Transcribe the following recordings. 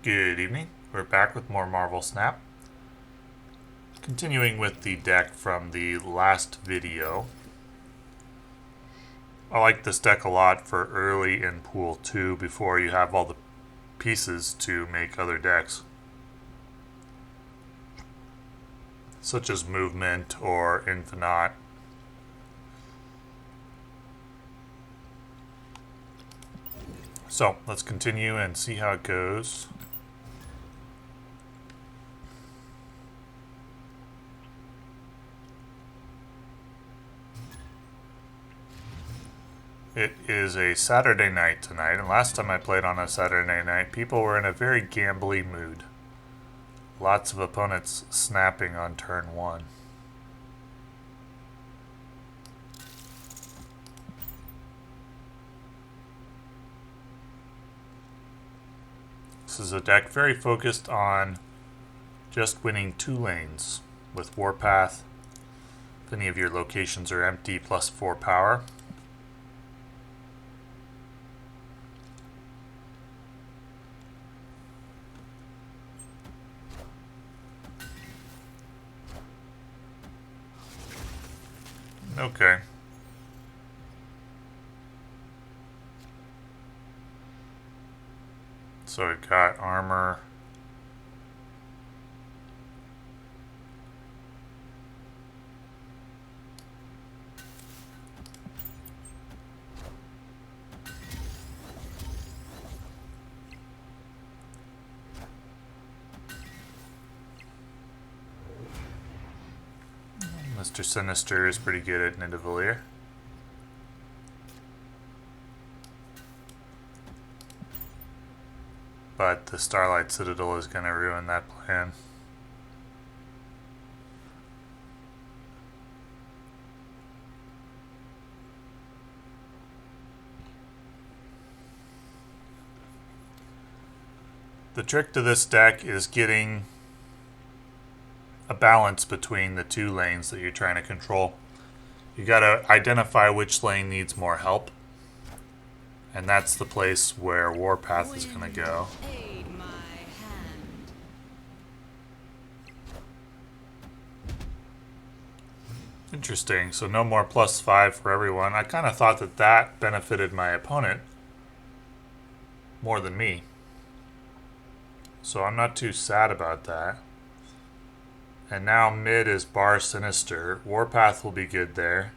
Good evening. We're back with more Marvel Snap. Continuing with the deck from the last video. I like this deck a lot for early in Pool 2 before you have all the pieces to make other decks. Such as Movement or Infinite. So, let's continue and see how it goes. It is a Saturday night tonight, and last time I played on a Saturday night, people were in a very gambly mood. Lots of opponents snapping on turn 1. This is a deck very focused on just winning 2 lanes with Warpath. If any of your locations are empty, plus 4 power. Okay. So we've got armor. Mr. Sinister is pretty good at Nidavellir. But the Starlight Citadel is going to ruin that plan. The trick to this deck is getting a balance between the 2 lanes that you're trying to control. You got to identify which lane needs more help. And that's the place where Warpath is going to go. Interesting. So no more plus 5 for everyone. I kind of thought that that benefited my opponent more than me. So I'm not too sad about that. And now mid is Bar Sinister. Warpath will be good there.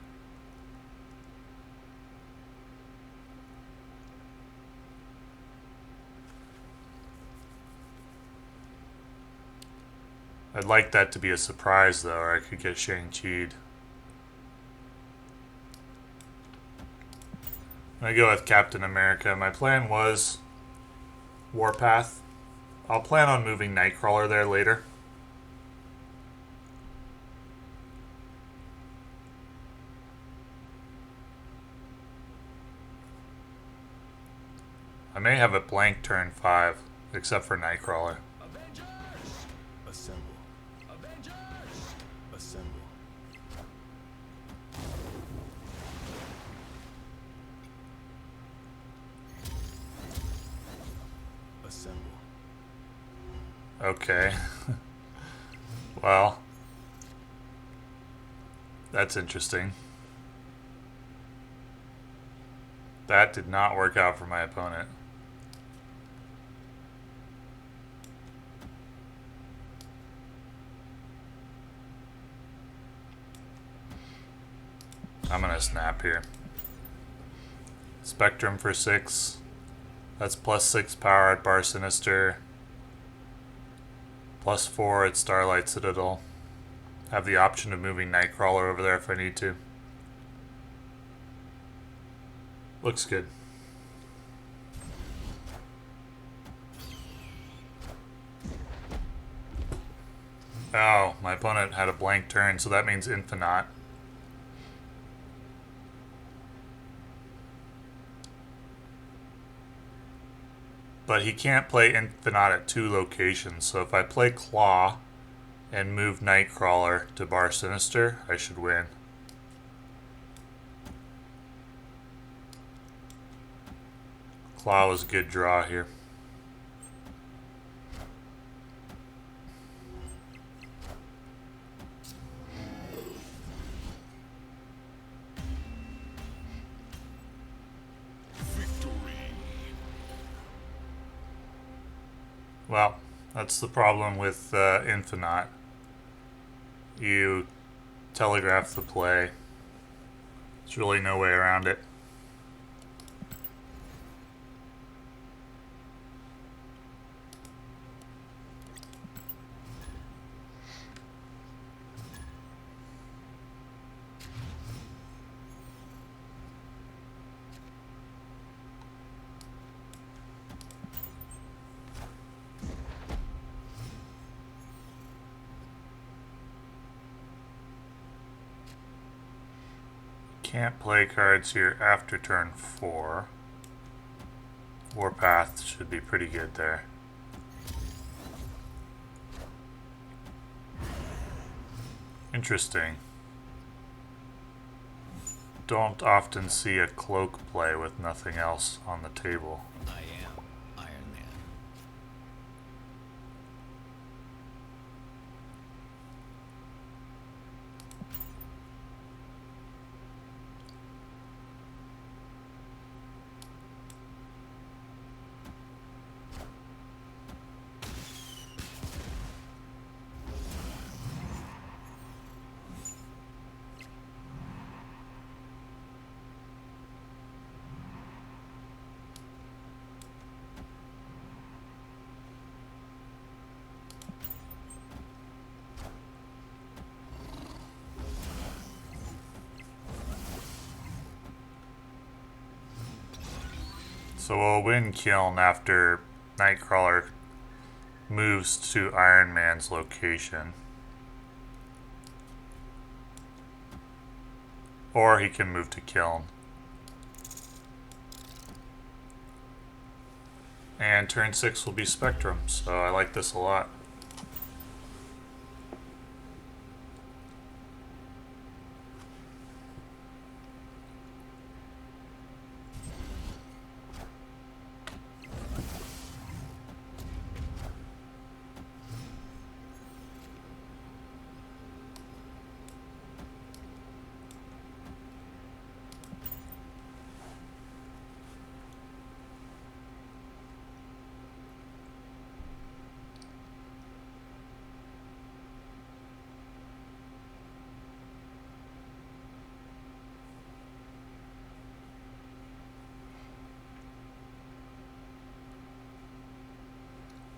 I'd like that to be a surprise, though, or I could get Shang-Chi'd. I go with Captain America. My plan was Warpath. I'll plan on moving Nightcrawler there later. I may have a blank turn 5, except for Nightcrawler. Avengers! Assemble. Avengers! Assemble. Assemble. Okay. Well, that's interesting. That did not work out for my opponent. I'm gonna snap here. Spectrum for 6. That's plus 6 power at Bar Sinister. Plus 4 at Starlight Citadel. Have the option of moving Nightcrawler over there if I need to. Looks good. Oh, my opponent had a blank turn, so that means Infinite. But he can't play Infinite at 2 locations, so if I play Claw and move Nightcrawler to Bar Sinister, I should win. Claw was a good draw here. Well, that's the problem with Infinite. You telegraph the play. There's really no way around it. Can't play cards here after turn 4. Warpath should be pretty good there. Interesting. Don't often see a cloak play with nothing else on the table. I am Iron Man. So we'll win Kiln after Nightcrawler moves to Iron Man's location. Or he can move to Kiln. And turn 6 will be Spectrum, so I like this a lot.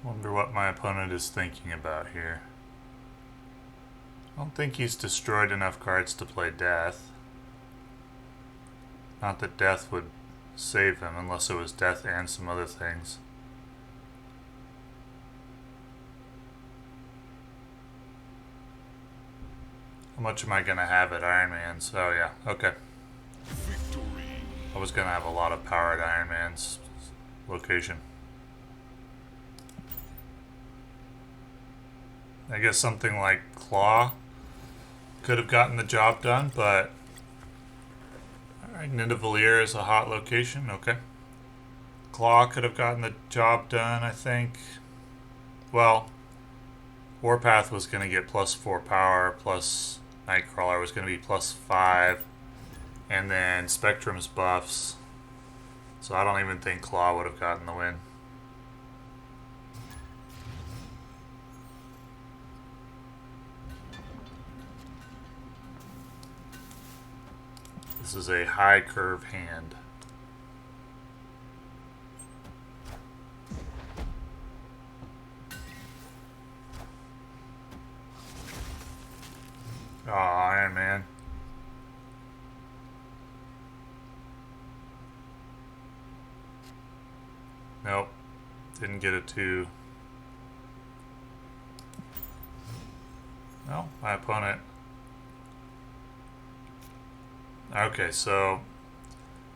Wonder what my opponent is thinking about here. I don't think he's destroyed enough cards to play Death. Not that Death would save him unless it was Death and some other things. How much am I going to have at Iron Man's? Oh yeah, okay. Victory. I was going to have a lot of power at Iron Man's location. I guess something like Claw could have gotten the job done, but alright, Nidavellir is a hot location, okay. Claw could have gotten the job done, I think. Well, Warpath was going to get +4 power, plus Nightcrawler was going to be +5, and then Spectrum's buffs. So I don't even think Claw would have gotten the win. This is a high curve hand. Oh, Iron Man. Nope. Didn't get a 2. No, my opponent. Okay, so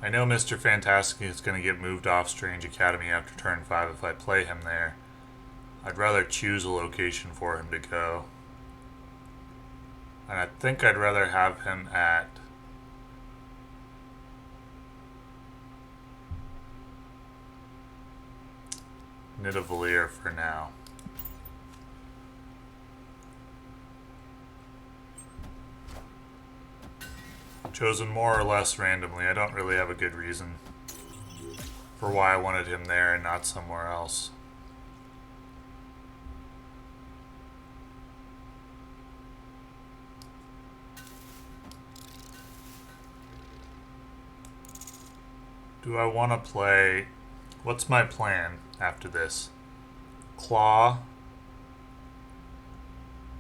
I know Mr. Fantastic is going to get moved off Strange Academy after turn 5 if I play him there. I'd rather choose a location for him to go. And I think I'd rather have him at Nidavellir for now. Chosen more or less randomly. I don't really have a good reason for why I wanted him there and not somewhere else. Do I want to play... What's my plan after this? Claw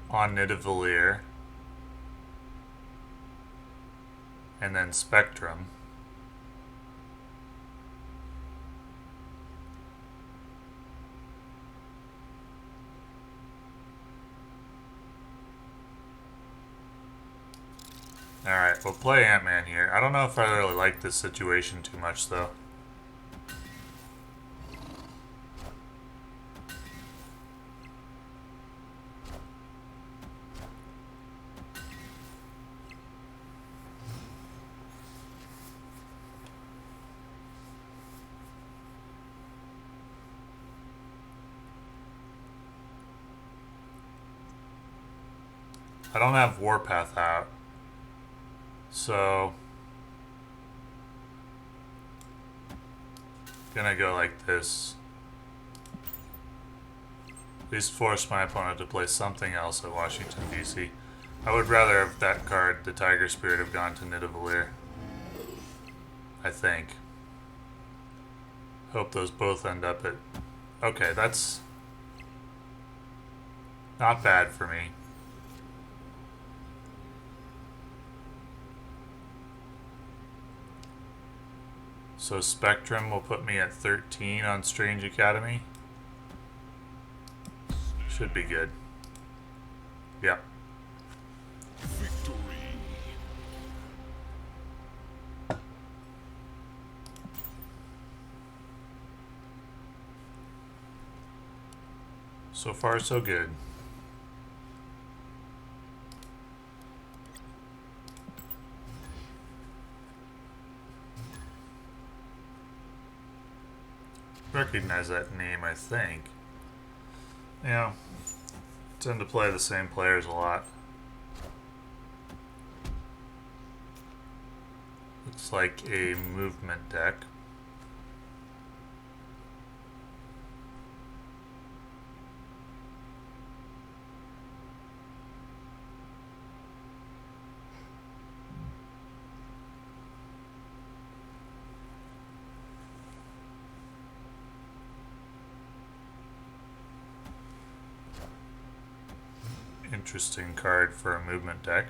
on Nidavellir. And then Spectrum. Alright, we'll play Ant-Man here. I don't know if I really like this situation too much, though. I don't have Warpath out. So... gonna go like this. At least force my opponent to play something else at Washington, D.C. I would rather have that card, the Tiger Spirit, have gone to Nidavellir. I think. Hope those both end up at... Okay, that's... not bad for me. So Spectrum will put me at 13 on Strange Academy. Should be good. Yep. Victory. So far, so good. Recognize that name, I think. Yeah. Tend to play the same players a lot. Looks like a movement deck. Interesting card for a movement deck.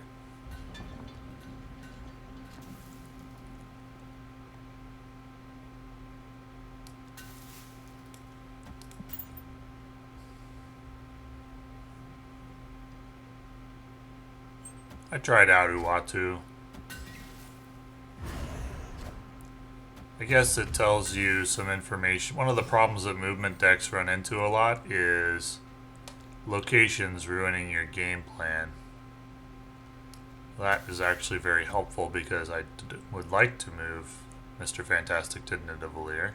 I tried out Uatu. I guess it tells you some information. One of the problems that movement decks run into a lot is locations ruining your game plan. That is actually very helpful because I would like to move Mr. Fantastic to Nidavellir.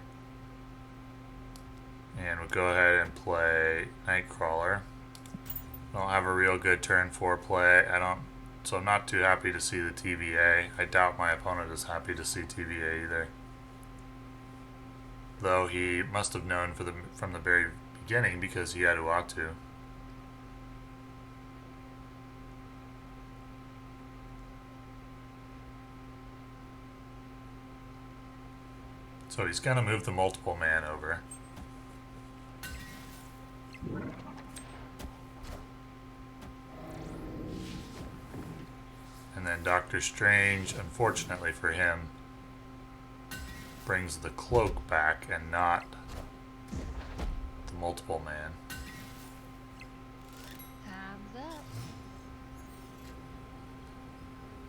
And we'll go ahead and play Nightcrawler. Don't have a real good turn 4 play. So I'm not too happy to see the TVA. I doubt my opponent is happy to see TVA either. Though he must have known from the very beginning because he had Uatu. So he's going to move the multiple man over. And then Doctor Strange, unfortunately for him, brings the cloak back and not the multiple man. Time's up.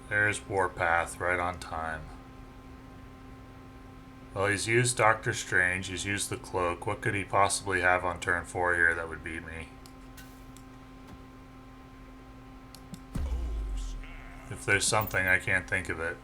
There's Warpath right on time. Well, he's used Doctor Strange, he's used the cloak. What could he possibly have on turn 4 here that would beat me? If there's something, I can't think of it.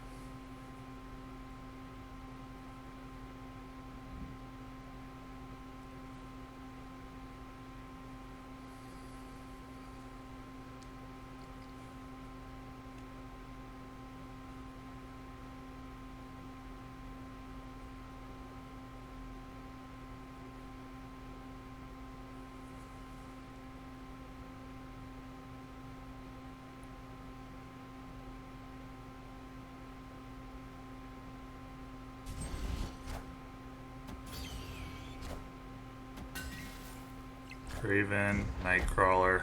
Craven, Nightcrawler.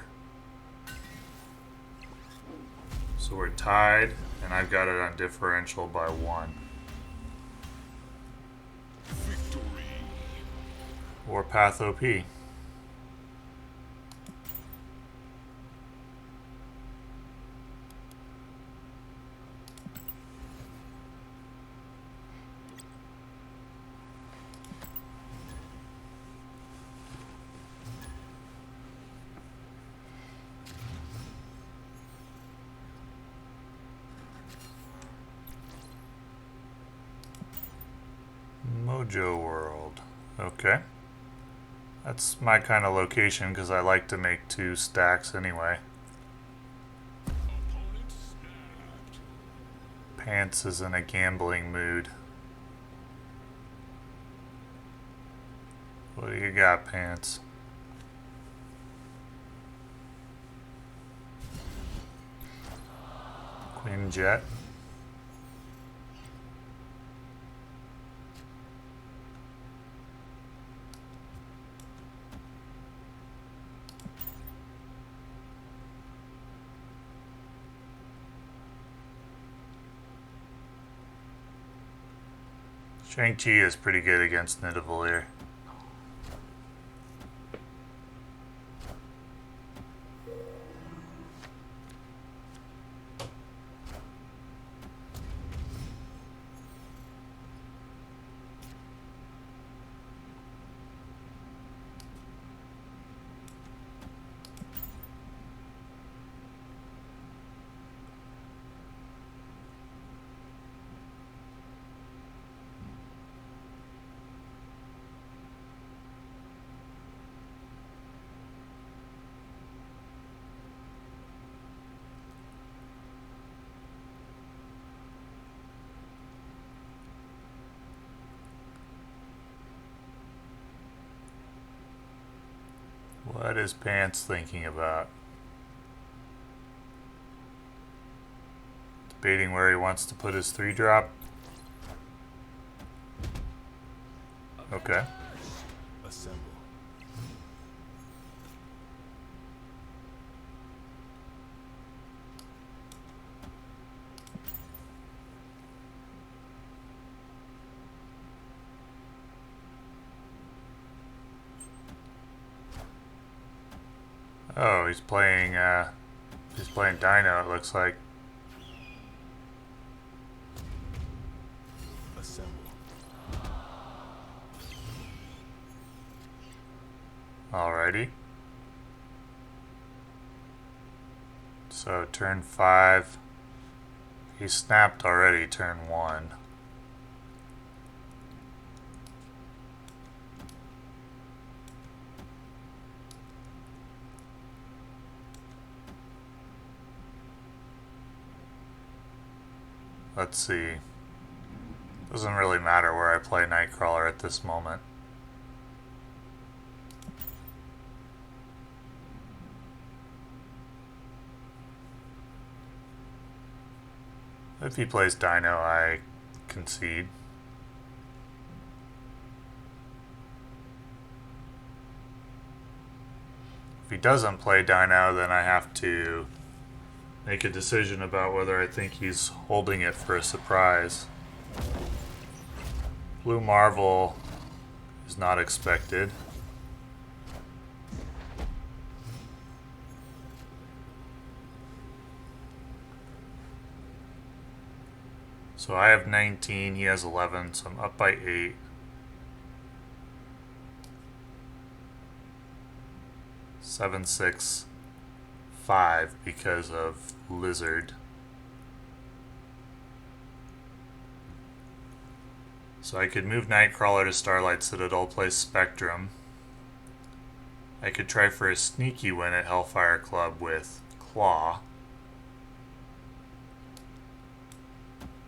So we're tied, and I've got it on differential by 1. Victory. Warpath OP. Mojo World. Okay. That's my kind of location because I like to make 2 stacks anyway. Opponent snapped. Pants is in a gambling mood. What do you got, Pants? Quinjet. Shang-Chi is pretty good against Nidavellir. What is Pants thinking about? Debating where he wants to put his 3-drop. Okay. Assemble. Oh, he's playing Dino, it looks like. Assemble. Alrighty. So turn 5. He snapped already turn 1. Let's see. Doesn't really matter where I play Nightcrawler at this moment. If he plays Dino, I concede. If he doesn't play Dino, then I have to make a decision about whether I think he's holding it for a surprise. Blue Marvel is not expected. So I have 19, he has 11, so I'm up by 8. Seven, 6, 5 because of Lizard. So I could move Nightcrawler to Starlight Citadel, play Spectrum. I could try for a sneaky win at Hellfire Club with Claw.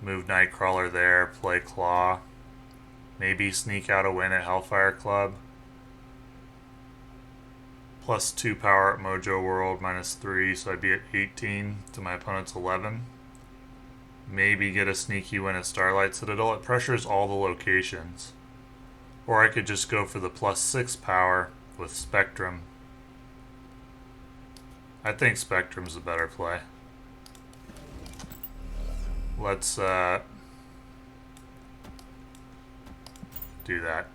Move Nightcrawler there, play Claw. Maybe sneak out a win at Hellfire Club. Plus 2 power at Mojo World, minus 3, so I'd be at 18 to my opponent's 11. Maybe get a sneaky win at Starlight Citadel. It pressures all the locations. Or I could just go for the plus 6 power with Spectrum I think Spectrum's a better play. Let's do that.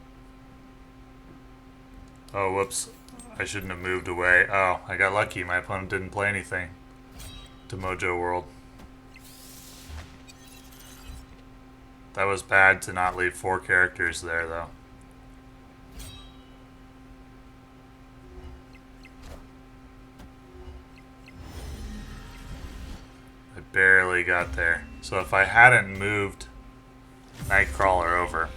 Oh, whoops. I shouldn't have moved away. Oh, I got lucky. My opponent didn't play anything to Mojo World. That was bad to not leave 4 characters there, though. I barely got there. So if I hadn't moved Nightcrawler over,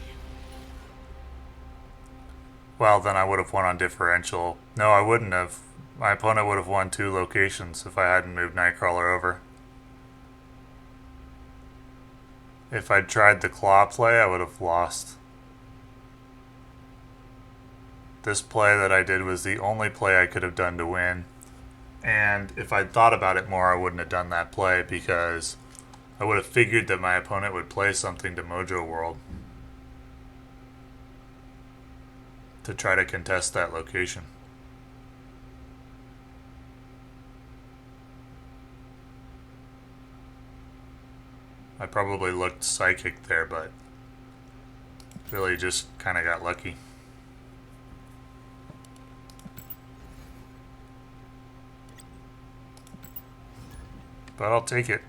well, then I would have won on differential. No, I wouldn't have. My opponent would have won 2 locations if I hadn't moved Nightcrawler over. If I'd tried the claw play, I would have lost. This play that I did was the only play I could have done to win. And if I'd thought about it more, I wouldn't have done that play because I would have figured that my opponent would play something to Mojo World to try to contest that location. I probably looked psychic there, but really just kind of got lucky. But I'll take it.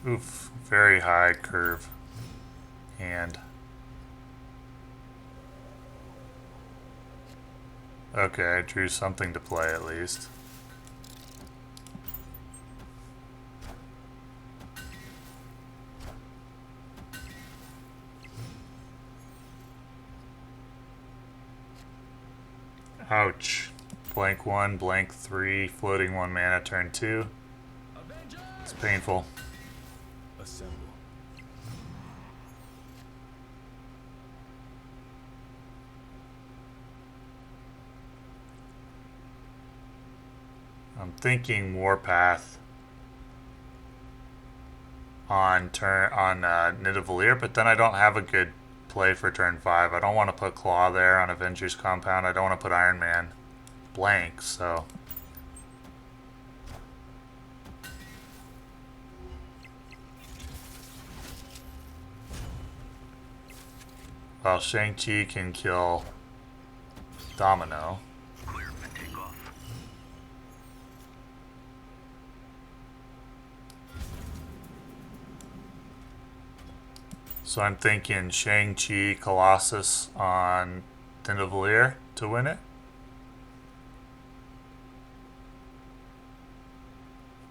Oof, very high curve. And okay, I drew something to play at least. Ouch. Blank 1, blank 3, floating 1 mana, turn 2. It's painful. Assemble. I'm thinking Warpath on Nidavellir, but then I don't have a good play for turn 5. I don't want to put Claw there on Avengers Compound. I don't want to put Iron Man blank, so well, Shang-Chi can kill Domino. Clear for takeoff. So I'm thinking Shang-Chi, Colossus on Nidavellir to win it.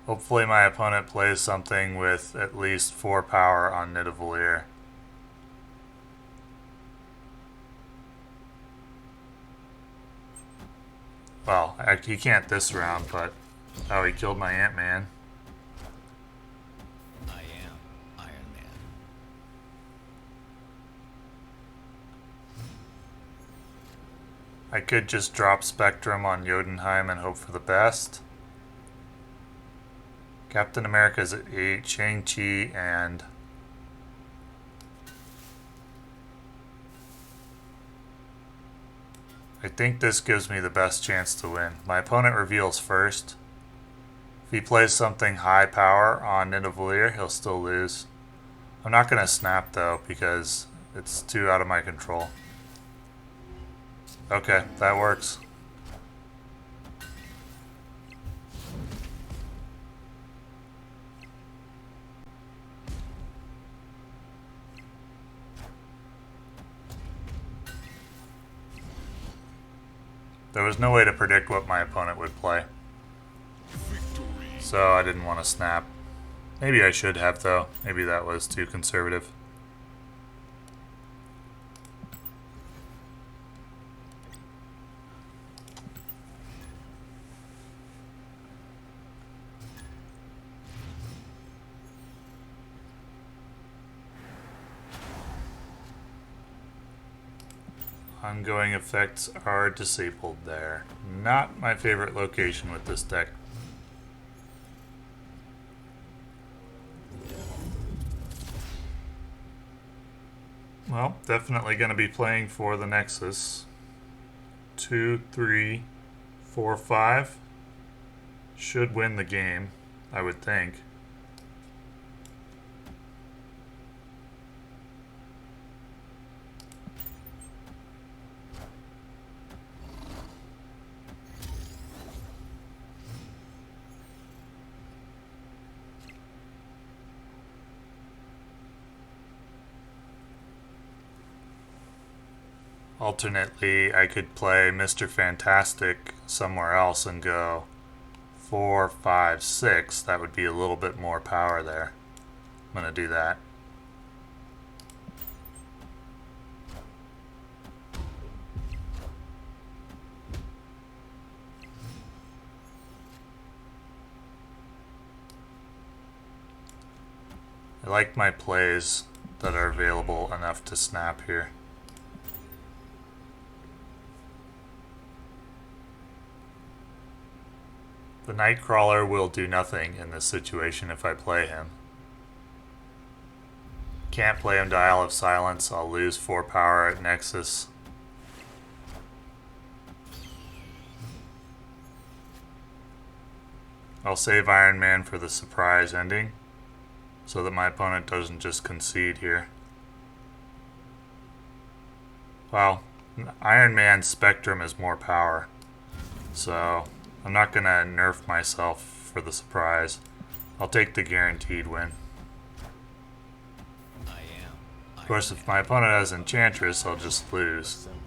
Hopefully my opponent plays something with at least 4 power on Nidavellir. Well, he can't this round, but oh, he killed my Ant-Man. I am Iron Man. I could just drop Spectrum on Jotunheim and hope for the best. Captain America's at 8, Shang-Chi and I think this gives me the best chance to win. My opponent reveals first. If he plays something high power on Nidavellir, he'll still lose. I'm not going to snap though because it's too out of my control. Okay, that works. There was no way to predict what my opponent would play, Victory. so I didn't want to snap. Maybe I should have though. Maybe that was too conservative. Ongoing effects are disabled there. Not my favorite location with this deck. Well, definitely going to be playing for the Nexus. 2, 3, 4, 5. Should win the game, I would think. Alternately, I could play Mr. Fantastic somewhere else and go 4, 5, 6. That would be a little bit more power there. I'm going to do that. I like my plays that are available enough to snap here. The Nightcrawler will do nothing in this situation if I play him. Can't play him to Isle of Silence. I'll lose 4 power at Nexus. I'll save Iron Man for the surprise ending so that my opponent doesn't just concede here. Well, Iron Man's Spectrum is more power, so I'm not going to nerf myself for the surprise. I'll take the guaranteed win. Of course, if my opponent has Enchantress, I'll just lose. Assemble.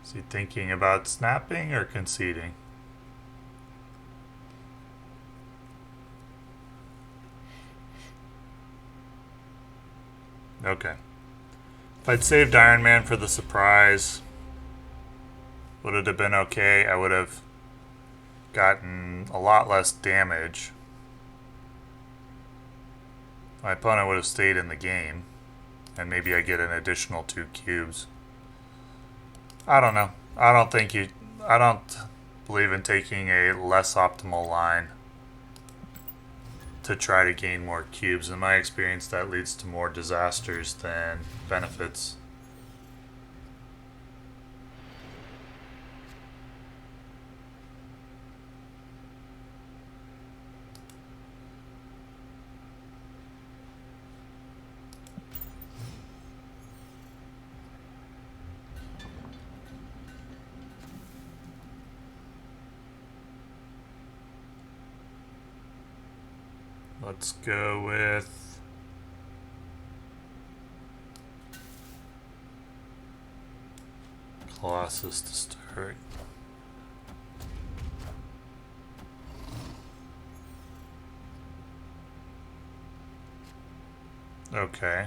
Is he thinking about snapping or conceding? Okay. If I'd saved Iron Man for the surprise, would it have been okay? I would have gotten a lot less damage. My opponent would have stayed in the game, and maybe I get an additional 2 cubes. I don't know. I don't believe in taking a less optimal line to try to gain more cubes. In my experience, that leads to more disasters than benefits. Let's go with Colossus to start. Okay.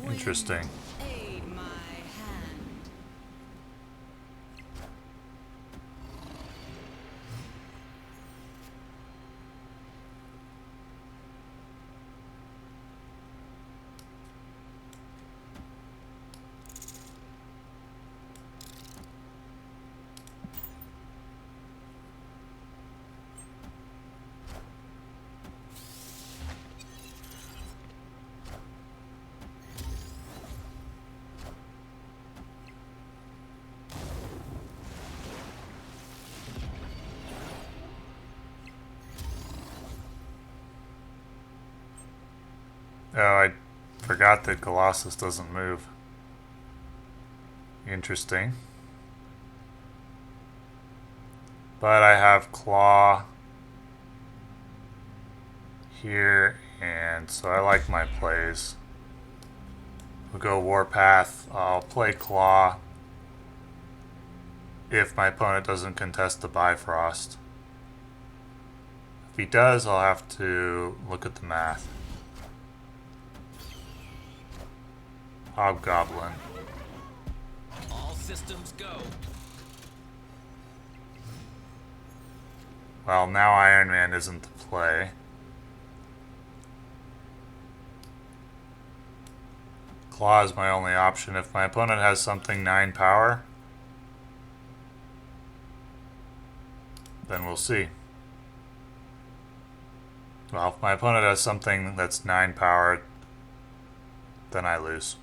Interesting. Aid my hand. Oh, I forgot that Colossus doesn't move. Interesting. But I have Claw here, and so I like my plays. We'll go Warpath. I'll play Claw if my opponent doesn't contest the Bifrost. If he does, I'll have to look at the math. Hobgoblin. All systems go. Well, now Iron Man isn't the play. Claw is my only option. If my opponent has something 9 power, then we'll see. Well, if my opponent has something that's 9 power, then I lose.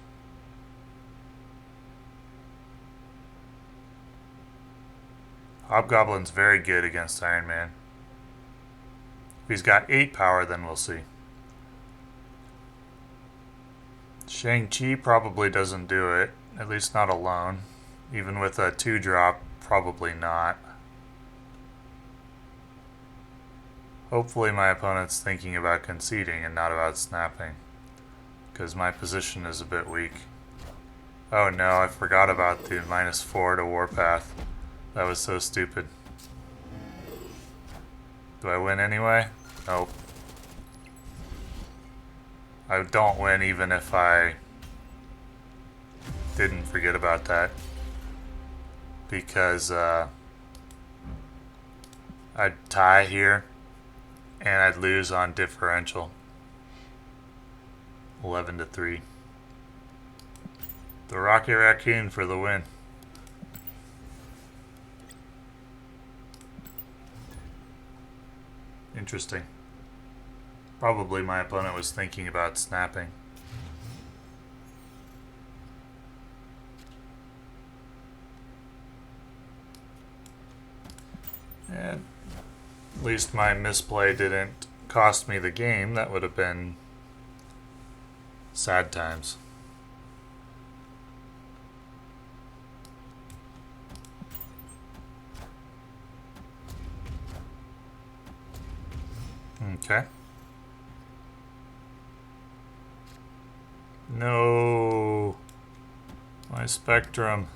Hobgoblin's very good against Iron Man. If he's got 8 power, then we'll see. Shang-Chi probably doesn't do it, at least not alone. Even with a 2-drop, probably not. Hopefully my opponent's thinking about conceding and not about snapping, because my position is a bit weak. Oh no, I forgot about the -4 to Warpath. That was so stupid. Do I win anyway? Nope. I don't win even if I didn't forget about that, because I'd tie here and I'd lose on differential. 11-3. The Rocket Raccoon for the win. Interesting. Probably my opponent was thinking about snapping. And at least my misplay didn't cost me the game. That would have been sad times. Okay. No. My Spectrum.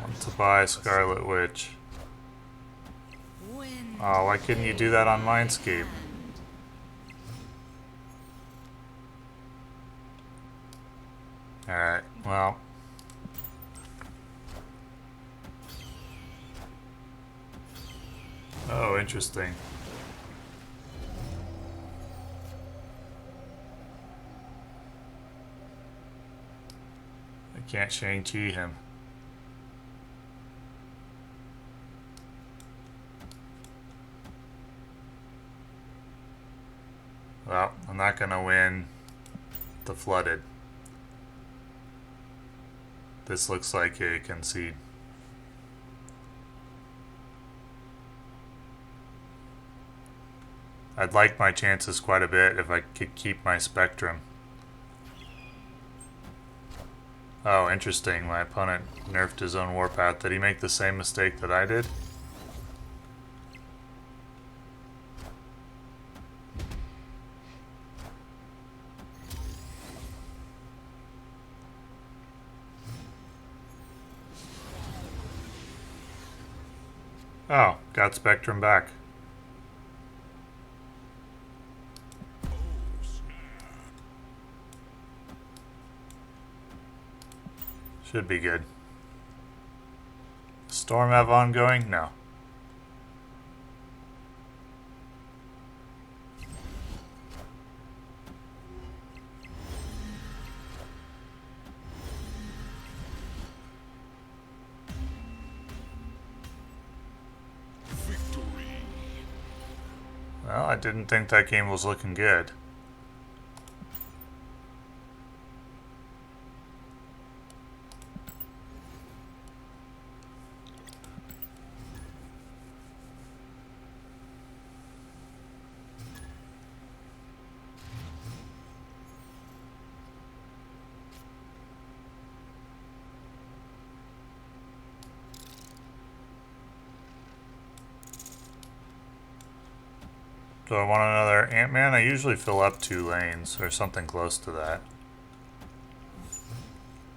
Want to buy Scarlet Witch. Wind Oh, why couldn't you do that on Mindscape? Alright, well. Oh, interesting. I can't Shang-Chi him. Well, I'm not gonna win the Flooded. This looks like a concede. I'd like my chances quite a bit if I could keep my Spectrum. Oh, interesting. My opponent nerfed his own Warpath. Did he make the same mistake that I did? Oh, got Spectrum back. Should be good. Storm have ongoing? No. Victory. Well, I didn't think that game was looking good. Do I want another Ant-Man? I usually fill up 2 lanes or something close to that.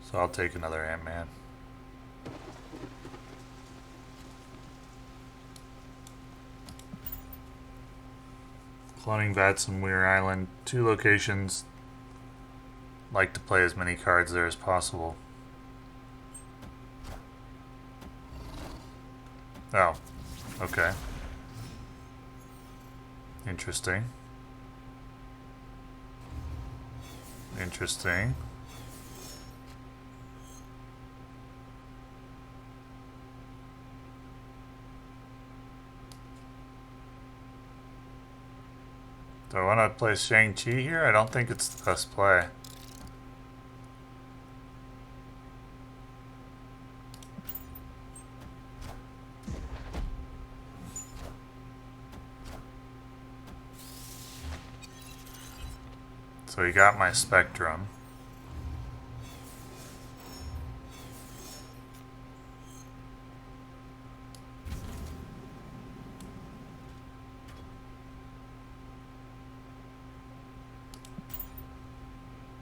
So I'll take another Ant-Man. Cloning Vats and Weir Island. 2 locations. Like to play as many cards there as possible. Oh, okay. Interesting. Interesting. Do I want to play Shang-Chi here? I don't think it's the best play. So he got my Spectrum.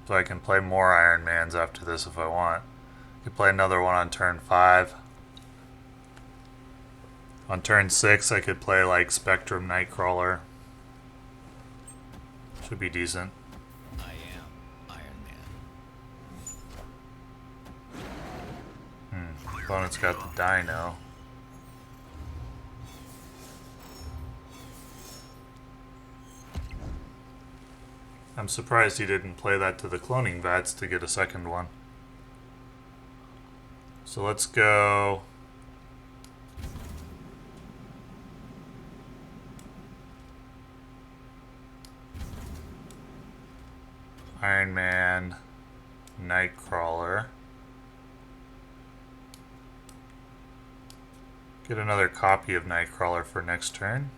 So I can play more Iron Mans after this if I want. I could play another one on turn 5. On turn 6 I could play like Spectrum Nightcrawler. Should be decent. I am Iron Man. Opponent's got the Dino. I'm surprised he didn't play that to the Cloning Vats to get a second one. So let's go... Iron Man, Nightcrawler. Get another copy of Nightcrawler for next turn.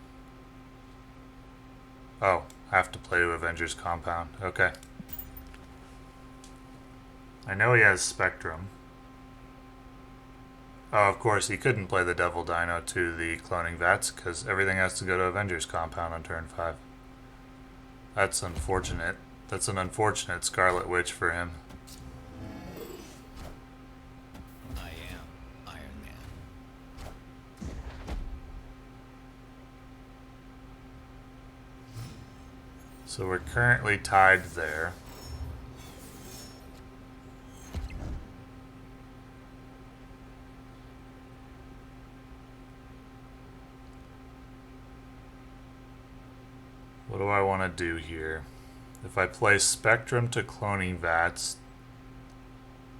Oh, I have to play to Avengers Compound. Okay. I know he has Spectrum. Oh, of course, he couldn't play the Devil Dino to the Cloning Vats because everything has to go to Avengers Compound on turn 5. That's unfortunate. That's an unfortunate Scarlet Witch for him. I am Iron Man. So we're currently tied there. What do I want to do here? If I play Spectrum to Cloning Vats,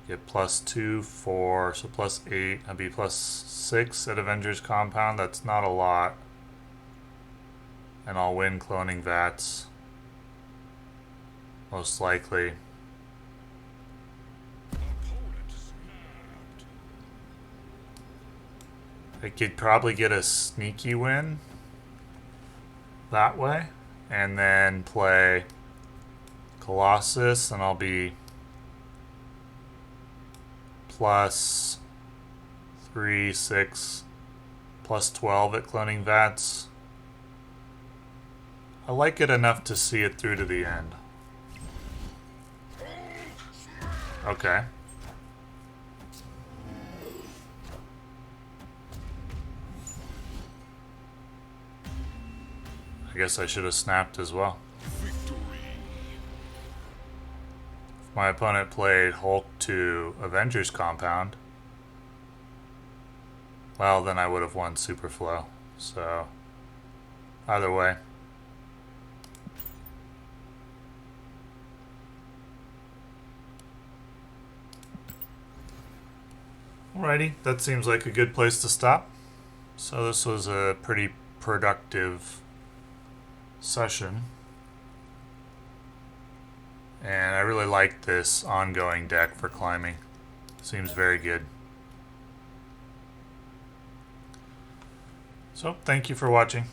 get +2, 4, so +8, I'd be +6 at Avengers Compound. That's not a lot. And I'll win Cloning Vats. Most likely. I could probably get a sneaky win that way. And then play Colossus, and I'll be +3, 6, +12 at Cloning Vats. I like it enough to see it through to the end. Okay. I guess I should have snapped as well. If my opponent played Hulk to Avengers Compound, well, then I would have won Superflow. So, either way. Alrighty, that seems like a good place to stop. So this was a pretty productive session. And I really like this ongoing deck for climbing. Seems very good. So, thank you for watching.